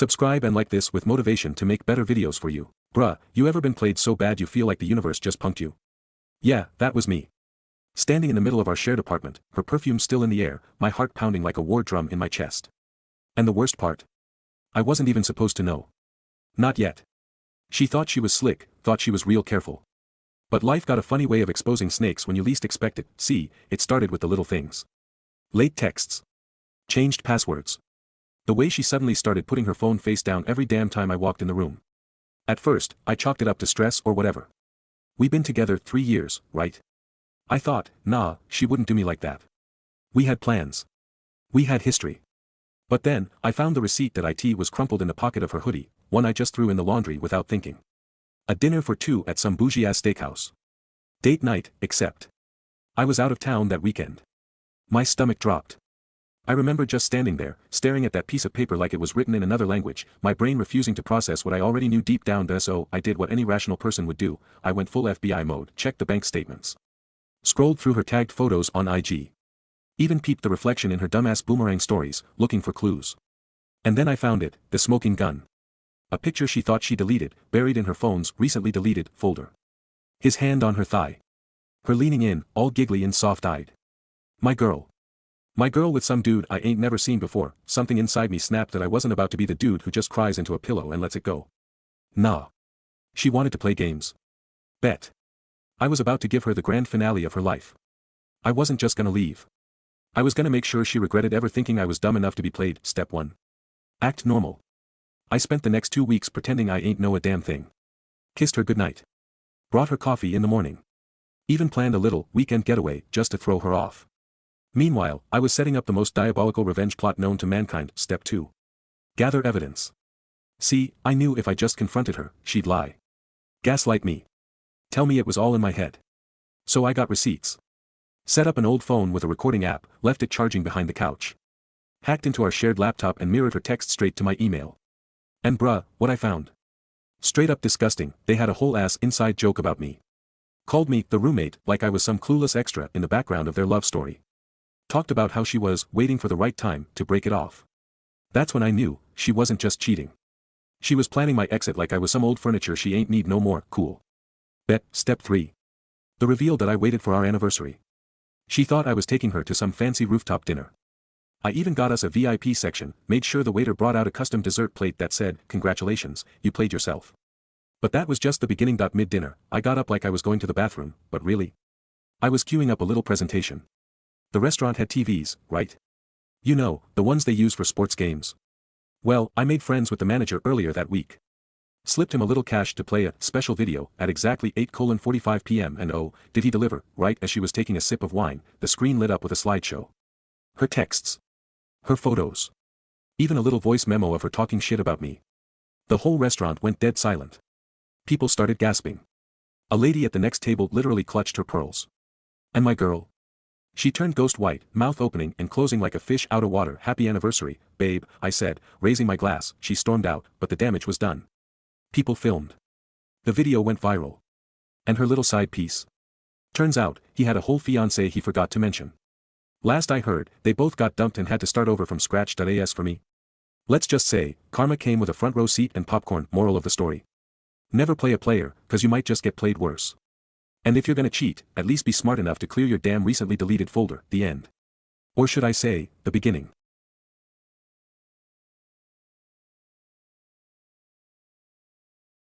Subscribe and like this with motivation to make better videos for you. Bruh, you ever been played so bad you feel like the universe just punked you? Yeah, that was me. Standing in the middle of our shared apartment, her perfume still in the air, my heart pounding like a war drum in my chest. And the worst part? I wasn't even supposed to know. Not yet. She thought she was slick, thought she was real careful. But life got a funny way of exposing snakes when you least expect it. See, it started with the little things. Late texts. Changed passwords. The way she suddenly started putting her phone face down every damn time I walked in the room. At first, I chalked it up to stress or whatever. We've been together 3 years, right? I thought, nah, she wouldn't do me like that. We had plans. We had history. But then, I found the receipt that it was crumpled in the pocket of her hoodie, one I just threw in the laundry without thinking. A dinner for 2 at some bougie-ass steakhouse. Date night, except. I was out of town that weekend. My stomach dropped. I remember just standing there, staring at that piece of paper like it was written in another language, my brain refusing to process what I already knew deep down. So I did what any rational person would do. I went full FBI mode, checked the bank statements. Scrolled through her tagged photos on IG. Even peeped the reflection in her dumbass boomerang stories, looking for clues. And then I found it, the smoking gun. A picture she thought she deleted, buried in her phone's recently deleted folder. His hand on her thigh. Her leaning in, all giggly and soft-eyed. My girl. My girl with some dude I ain't never seen before. Something inside me snapped that I wasn't about to be the dude who just cries into a pillow and lets it go. Nah. She wanted to play games. Bet. I was about to give her the grand finale of her life. I wasn't just gonna leave. I was gonna make sure she regretted ever thinking I was dumb enough to be played. Step 1. Act normal. I spent the next 2 weeks pretending I ain't know a damn thing. Kissed her goodnight. Brought her coffee in the morning. Even planned a little weekend getaway just to throw her off. Meanwhile, I was setting up the most diabolical revenge plot known to mankind. Step 2. Gather evidence. See, I knew if I just confronted her, she'd lie. Gaslight me. Tell me it was all in my head. So I got receipts. Set up an old phone with a recording app, left it charging behind the couch. Hacked into our shared laptop and mirrored her text straight to my email. And bruh, what I found. Straight up disgusting. They had a whole ass inside joke about me. Called me the roommate like I was some clueless extra in the background of their love story. Talked about how she was waiting for the right time to break it off. That's when I knew she wasn't just cheating. She was planning my exit like I was some old furniture she ain't need no more. Cool. Bet. Step 3. The reveal that I waited for our anniversary. She thought I was taking her to some fancy rooftop dinner. I even got us a VIP section, made sure the waiter brought out a custom dessert plate that said, "Congratulations, you played yourself." But that was just the beginning. Mid-dinner, I got up like I was going to the bathroom, but really? I was queuing up a little presentation. The restaurant had TVs, right? You know, the ones they use for sports games. Well, I made friends with the manager earlier that week. Slipped him a little cash to play a special video at exactly 8:45 p.m. and oh, did he deliver. Right as she was taking a sip of wine, the screen lit up with a slideshow. Her texts. Her photos. Even a little voice memo of her talking shit about me. The whole restaurant went dead silent. People started gasping. A lady at the next table literally clutched her pearls. And my girl? She turned ghost white, mouth opening and closing like a fish out of water. "Happy anniversary, babe," I said, raising my glass. She stormed out, but the damage was done. People filmed. The video went viral. And her little side piece. Turns out, he had a whole fiancée he forgot to mention. Last I heard, they both got dumped and had to start over from scratch. As for me. Let's just say, karma came with a front row seat and popcorn. Moral of the story. Never play a player, cause you might just get played worse. And if you're gonna cheat, at least be smart enough to clear your damn recently deleted folder. The end. Or should I say, the beginning.